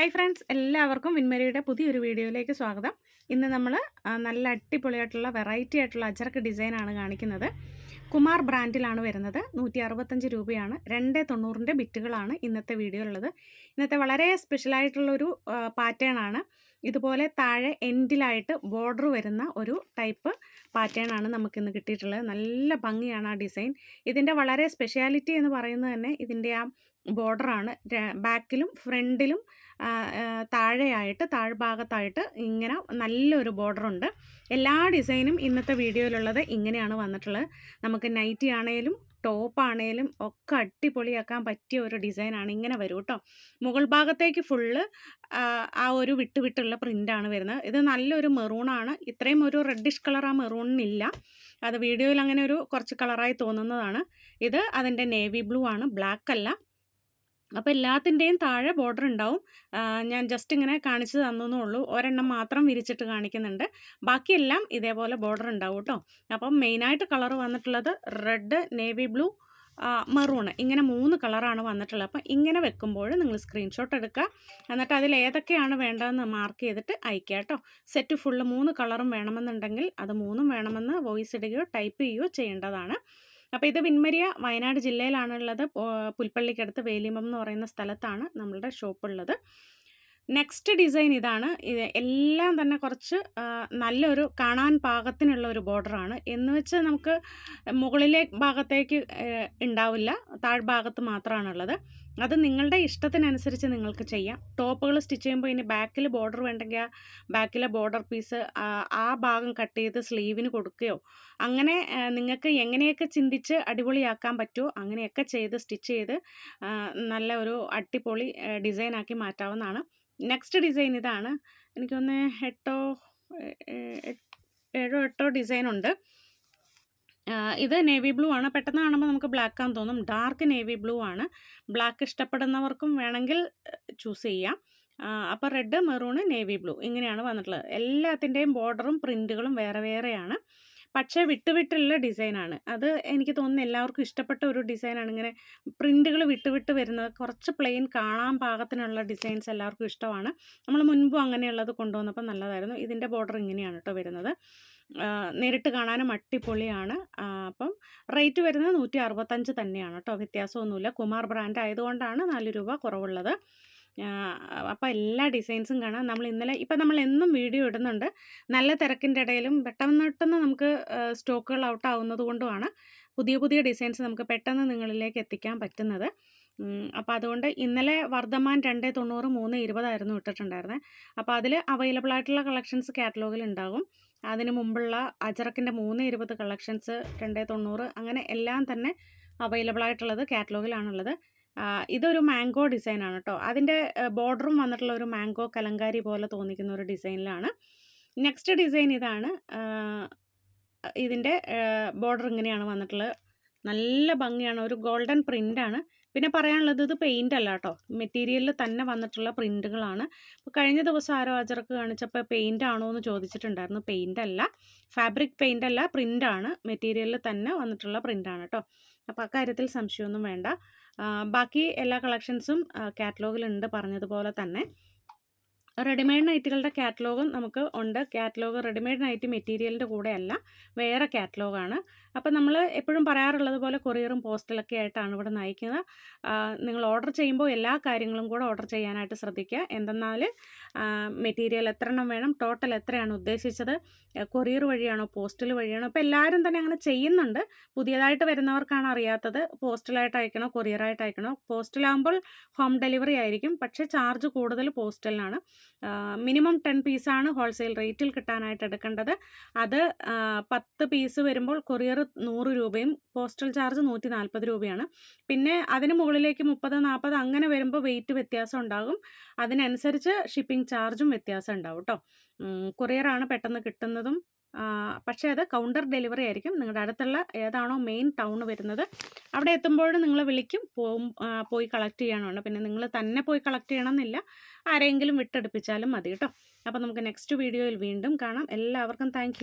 Hi friends, എല്ലാവർക്കും വിൻമരിയുടെ പുതിയൊരു വീഡിയോയിലേക്ക് സ്വാഗതം. ഇന്ന് നമ്മൾ നല്ല അടിപൊളിയായിട്ടുള്ള വെറൈറ്റി ആയിട്ടുള്ള അജറക്ക് ഡിസൈനാണ് കാണിക്കുന്നത്. കുമാർ ബ്രാൻഡിലാണ് വരുന്നത്. 165 രൂപയാണ്. 2.90ൻ്റെ ബിറ്റുകളാണ് ഇന്നത്തെ വീഡിയോയിലുള്ളത്. ഇന്നത്തെ വളരെ സ്പെഷ്യലായിട്ടുള്ളൊരു പാറ്റേൺ ആണ്. ഇതുപോലെ താഴെ എൻഡിലായിട്ട് ബോർഡർ വരുന്ന ഒരു ടൈപ്പ് പാറ്റേൺ ആണ് നമുക്കിന്ന് കിട്ടിയിട്ടുള്ളത്. നല്ല ഭംഗിയാണ് ആ ഡിസൈൻ. ഇതിൻ്റെ വളരെ സ്പെഷ്യാലിറ്റി എന്ന് പറയുന്നത് തന്നെ ഇതിൻ്റെ ആ ബോർഡറാണ്. ബാക്കിലും ഫ്രണ്ടിലും താഴെയായിട്ട് താഴ്ഭാഗത്തായിട്ട് ഇങ്ങനെ നല്ലൊരു ബോർഡറുണ്ട്. എല്ലാ ഡിസൈനും ഇന്നത്തെ വീഡിയോയിലുള്ളത് ഇങ്ങനെയാണ് വന്നിട്ടുള്ളത്. നമുക്ക് നൈറ്റി ആണേലും ടോപ്പാണേലും ഒക്കെ അടിപൊളിയാക്കാൻ പറ്റിയ ഒരു ഡിസൈനാണ്. ഇങ്ങനെ വരും കേട്ടോ. മുകൾ ഭാഗത്തേക്ക് ഫുള്ള് ആ ഒരു വിട്ടുള്ള പ്രിൻ്റാണ് വരുന്നത്. ഇത് നല്ലൊരു മെറൂണാണ്. ഇത്രയും ഒരു റെഡിഷ് കളർ ആ മെറൂണിനില്ല. അത് വീഡിയോയിൽ അങ്ങനെ ഒരു കുറച്ച് കളറായി തോന്നുന്നതാണ്. ഇത് അതിൻ്റെ നേവി ബ്ലൂ ആണ്, ബ്ലാക്ക് അല്ല. അപ്പോൾ എല്ലാത്തിൻ്റെയും താഴെ ബോർഡർ ഉണ്ടാവും. ഞാൻ ജസ്റ്റ് ഇങ്ങനെ കാണിച്ചു തന്നേ ഉള്ളൂ. ഒരെണ്ണം മാത്രം വിരിച്ചിട്ട് കാണിക്കുന്നുണ്ട്. ബാക്കിയെല്ലാം ഇതേപോലെ ബോർഡർ ഉണ്ടാവും കേട്ടോ. അപ്പം മെയിനായിട്ട് കളർ വന്നിട്ടുള്ളത് റെഡ്, നേവി ബ്ലൂ, മെറൂൺ, ഇങ്ങനെ 3 കളറാണ് വന്നിട്ടുള്ളത്. അപ്പം ഇങ്ങനെ വെക്കുമ്പോൾ നിങ്ങൾ സ്ക്രീൻഷോട്ട് എടുക്കുക. എന്നിട്ട് അതിൽ ഏതൊക്കെയാണ് വേണ്ടതെന്ന് മാർക്ക് ചെയ്തിട്ട് അയക്കുക കേട്ടോ. സെറ്റ് ഫുള്ള് 3 കളറും വേണമെന്നുണ്ടെങ്കിൽ അത് 3ഉം വേണമെന്ന് വോയിസ് ഇടുകയോ ടൈപ്പ് ചെയ്യുകയോ ചെയ്യേണ്ടതാണ്. അപ്പോൾ ഇത് വിൻമരിയ വയനാട് ജില്ലയിലാണുള്ളത്. പുൽപ്പള്ളിക്കടുത്ത് വേലിമം എന്ന് പറയുന്ന സ്ഥലത്താണ് നമ്മളുടെ ഷോപ്പുള്ളത്. നെക്സ്റ്റ് ഡിസൈൻ ഇതാണ്. ഇത് എല്ലാം തന്നെ കുറച്ച് നല്ലൊരു കാണാൻ പാകത്തിനുള്ള ഒരു ബോർഡറാണ്. എന്ന് വെച്ച് നമുക്ക് മുകളിലെ ഭാഗത്തേക്ക് ഉണ്ടാവില്ല, താഴ്ഭാഗത്ത് മാത്രമാണുള്ളത്. അത് നിങ്ങളുടെ ഇഷ്ടത്തിനനുസരിച്ച് നിങ്ങൾക്ക് ചെയ്യാം. ടോപ്പുകൾ സ്റ്റിച്ച് ചെയ്യുമ്പോൾ ഇനി ബാക്കിൽ ബോർഡർ വേണ്ടെങ്കിൽ ആ ബാക്കിലെ ബോർഡർ പീസ് ആ ഭാഗം കട്ട് ചെയ്ത് സ്ലീവിന് കൊടുക്കുകയോ അങ്ങനെ നിങ്ങൾക്ക് എങ്ങനെയൊക്കെ ചിന്തിച്ച് അടിപൊളിയാക്കാൻ പറ്റുമോ അങ്ങനെയൊക്കെ ചെയ്ത് സ്റ്റിച്ച് ചെയ്ത് നല്ല ഒരു അടിപൊളി ഡിസൈനാക്കി മാറ്റാവുന്നതാണ്. നെക്സ്റ്റ് ഡിസൈൻ ഇതാണ്. എനിക്കൊന്ന് 7-8 ഡിസൈനുണ്ട്. ഇത് നേവി ബ്ലൂ ആണ്. പെട്ടെന്ന് കാണുമ്പോൾ നമുക്ക് ബ്ലാക്ക് ആണെന്ന് തോന്നും. ഡാർക്ക് നേവി ബ്ലൂ ആണ്. ബ്ലാക്ക് ഇഷ്ടപ്പെടുന്നവർക്കും വേണമെങ്കിൽ ചൂസ് ചെയ്യാം. അപ്പോൾ റെഡ്, മെറൂൺ, നേവി ബ്ലൂ ഇങ്ങനെയാണ് വന്നിട്ടുള്ളത്. എല്ലാത്തിൻ്റെയും ബോർഡറും പ്രിൻറ്റുകളും വേറെ വേറെയാണ്. പക്ഷേ വിട്ടുള്ള ഡിസൈനാണ്. അത് എനിക്ക് തോന്നുന്നു എല്ലാവർക്കും ഇഷ്ടപ്പെട്ട ഒരു ഡിസൈനാണ്. ഇങ്ങനെ പ്രിൻറ്റുകൾ വിട്ട് വരുന്നത്, കുറച്ച് പ്ലെയിൻ കാണാൻ പാകത്തിനുള്ള ഡിസൈൻസ് എല്ലാവർക്കും ഇഷ്ടമാണ്. നമ്മൾ മുൻപും അങ്ങനെയുള്ളത് കൊണ്ടുവന്നപ്പോൾ നല്ലതായിരുന്നു. ഇതിൻ്റെ ബോർഡർ ഇങ്ങനെയാണ് കേട്ടോ വരുന്നത്. നേരിട്ട് കാണാനും അടിപൊളിയാണ്. അപ്പം റേറ്റ് വരുന്നത് 165 തന്നെയാണ് കേട്ടോ. വ്യത്യാസമൊന്നുമില്ല. കുമാർ ബ്രാൻഡ് ആയതുകൊണ്ടാണ് 4 രൂപ കുറവുള്ളത്. അപ്പോൾ എല്ലാ ഡിസൈൻസും കാണാം. നമ്മൾ എന്നും വീഡിയോ ഇടുന്നുണ്ട്. നല്ല തിരക്കിൻ്റെ ഇടയിലും പെട്ടെന്ന് നമുക്ക് സ്റ്റോക്കുകൾ ഔട്ട് ആവുന്നത് കൊണ്ടുമാണ് പുതിയ ഡിസൈൻസ് നമുക്ക് പെട്ടെന്ന് നിങ്ങളിലേക്ക് എത്തിക്കാൻ പറ്റുന്നത്. അപ്പോൾ അതുകൊണ്ട് ഇന്നലെ വർദ്ധമാൻ 2.90 3.20 ആയിരുന്നു ഇട്ടിട്ടുണ്ടായിരുന്നത്. അപ്പോൾ അതിൽ അവൈലബിൾ ആയിട്ടുള്ള കളക്ഷൻസ് കാറ്റലോഗിൽ ഉണ്ടാകും. അതിന് മുമ്പുള്ള അജറക്കിൻ്റെ 3.20 കളക്ഷൻസ് 2.90 അങ്ങനെ എല്ലാം തന്നെ അവൈലബിൾ ആയിട്ടുള്ളത് കാറ്റലോഗിലാണുള്ളത്. ഇതൊരു മാംഗോ ഡിസൈനാണ് കേട്ടോ. അതിൻ്റെ ബോർഡറും വന്നിട്ടുള്ള ഒരു മാംഗോ കലങ്കാരി പോലെ തോന്നിക്കുന്ന ഒരു ഡിസൈനിലാണ്. നെക്സ്റ്റ് ഡിസൈൻ ഇതാണ്. ഇതിൻ്റെ ബോർഡർ ഇങ്ങനെയാണ് വന്നിട്ടുള്ളത്. നല്ല ഭംഗിയാണ്. ഒരു ഗോൾഡൻ പ്രിൻ്റാണ്. പിന്നെ പറയാനുള്ളത് ഇത് പെയിൻ്റ് അല്ല കേട്ടോ. മെറ്റീരിയലിൽ തന്നെ വന്നിട്ടുള്ള പ്രിൻറ്റുകളാണ്. അപ്പോൾ കഴിഞ്ഞ ദിവസം ആരോ അജറക്ക് കാണിച്ചപ്പോൾ പെയിൻ്റ് ആണോ എന്ന് ചോദിച്ചിട്ടുണ്ടായിരുന്നു. പെയിൻ്റ് അല്ല, ഫാബ്രിക് പെയിൻ്റ് അല്ല, പ്രിൻ്റാണ്. മെറ്റീരിയലിൽ തന്നെ വന്നിട്ടുള്ള പ്രിൻ്റാണ് കേട്ടോ. അപ്പോൾ അക്കാര്യത്തിൽ സംശയമൊന്നും വേണ്ട. ബാക്കി എല്ലാ കളക്ഷൻസും കാറ്റലോഗിലുണ്ട് പറഞ്ഞതുപോലെ തന്നെ. റെഡിമെയ്ഡ് നൈറ്റുകളുടെ കാറ്റലോഗും നമുക്ക് ഉണ്ട്. കാറ്റലോഗ് റെഡിമെയ്ഡ് നൈറ്റി മെറ്റീരിയലിൻ്റെ കൂടെ അല്ല, വേറെ കാറ്റലോഗാണ്. അപ്പോൾ നമ്മൾ എപ്പോഴും പറയാറുള്ളത് പോലെ കൊറിയറും പോസ്റ്റലൊക്കെ ആയിട്ടാണ് ഇവിടെ നയിക്കുന്നത്. നിങ്ങൾ ഓർഡർ ചെയ്യുമ്പോൾ എല്ലാ കാര്യങ്ങളും കൂടെ ഓർഡർ ചെയ്യാനായിട്ട് ശ്രദ്ധിക്കുക. എന്തെന്നാൽ മെറ്റീരിയൽ എത്ര എണ്ണം വേണം, ടോട്ടൽ എത്രയാണ് ഉദ്ദേശിച്ചത്, കൊറിയർ വഴിയാണോ പോസ്റ്റൽ വഴിയാണോ. അപ്പോൾ എല്ലാവരും തന്നെ അങ്ങനെ ചെയ്യുന്നുണ്ട്. പുതിയതായിട്ട് വരുന്നവർക്കാണ് അറിയാത്തത്. പോസ്റ്റലായിട്ട് അയക്കണോ കൊറിയറായിട്ട് അയക്കണോ. പോസ്റ്റലാകുമ്പോൾ ഹോം ഡെലിവറി ആയിരിക്കും, പക്ഷേ ചാർജ് കൂടുതൽ പോസ്റ്റലിനാണ്. മിനിമം 10 പീസാണ് ഹോൾസെയിൽ റേറ്റിൽ കിട്ടാനായിട്ട് എടുക്കേണ്ടത്. അത് 10 പീസ് വരുമ്പോൾ കൊറിയർ 100 രൂപയും പോസ്റ്റൽ ചാർജ് 140 രൂപയാണ്. പിന്നെ അതിന് മുകളിലേക്ക് 30-40 അങ്ങനെ വരുമ്പോൾ വെയിറ്റ് വ്യത്യാസം ഉണ്ടാകും. അതിനനുസരിച്ച് ഷിപ്പിംഗ് ചാർജും വ്യത്യാസം ഉണ്ടാവും കേട്ടോ. കൊറിയറാണ് പെട്ടെന്ന് കിട്ടുന്നതും. പക്ഷേ അത് കൗണ്ടർ ഡെലിവറി ആയിരിക്കും. നിങ്ങളുടെ അടുത്തുള്ള ഏതാണോ മെയിൻ ടൗൺ വരുന്നത് അവിടെ എത്തുമ്പോൾ നിങ്ങൾ വിളിക്കും, പോയി കളക്ട് ചെയ്യണമാണ്. പിന്നെ നിങ്ങൾ തന്നെ പോയി കളക്ട് ചെയ്യണമെന്നില്ല, ആരെങ്കിലും വിട്ടെടുപ്പിച്ചാലും മതി കേട്ടോ. അപ്പോൾ നമുക്ക് നെക്സ്റ്റ് വീഡിയോയിൽ വീണ്ടും കാണാം. എല്ലാവർക്കും താങ്ക്